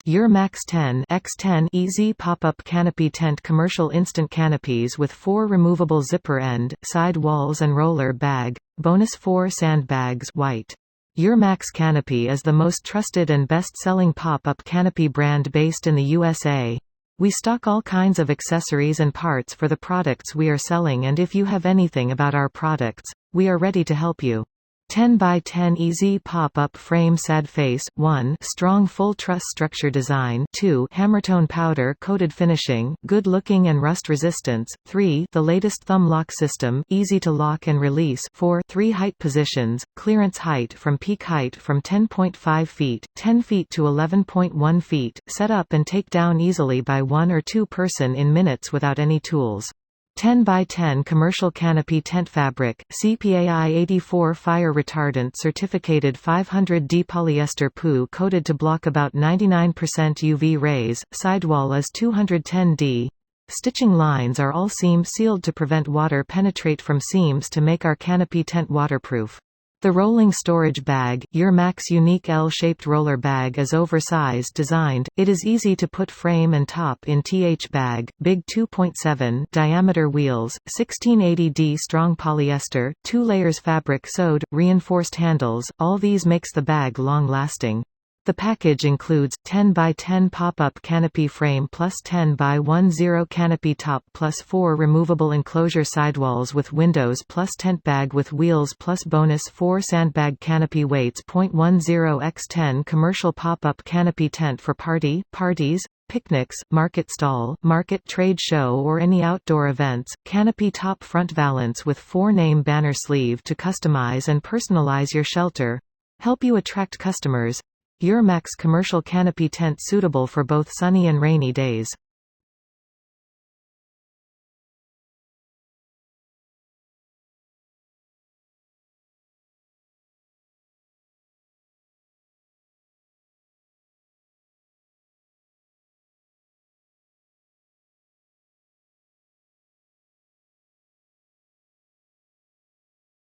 Eurmax 10'x10 Easy Pop-Up Canopy Tent Commercial Instant Canopies with 4 removable zipper end, side walls and roller bag. Bonus 4 SandBags white. Eurmax Canopy is the most trusted and best-selling pop-up canopy brand based in the USA. We stock all kinds of accessories and parts for the products we are selling, and if you have anything about our products, we are ready to help you. 10'x10 Easy Pop-Up Frame Sad Face. 1. Strong full truss structure design. 2. Hammertone powder coated finishing, good looking and rust resistance. 3. The latest thumb lock system, easy to lock and release. 4. 3 height positions, clearance height from peak height from 10.5 feet, 10 feet to 11.1 feet, set up and take down easily by 1 or 2 person in minutes without any tools. 10'x10 Commercial Canopy Tent Fabric, CPAI 84 Fire Retardant Certificated 500D Polyester PU coated to block about 99% UV rays, sidewall is 210D. Stitching lines are all seam sealed to prevent water penetrate from seams to make our canopy tent waterproof. The rolling storage bag, Eurmax unique L-shaped roller bag, is oversized designed. It is easy to put frame and top in bag, big 2.7 diameter wheels, 1680D strong polyester, 2 layers fabric sewed, reinforced handles. All these makes the bag long-lasting. The package includes 10'x10 pop-up canopy frame plus 10'x10 canopy top plus 4 removable enclosure sidewalls with windows plus tent bag with wheels plus bonus 4 sandbag canopy weights. 10'x10 commercial pop-up canopy tent for parties, picnics, market stall, market, trade show or any outdoor events. Canopy top front valance with 4 name banner sleeve to customize and personalize your shelter. Help you attract customers. Eurmax commercial canopy tent suitable for both sunny and rainy days.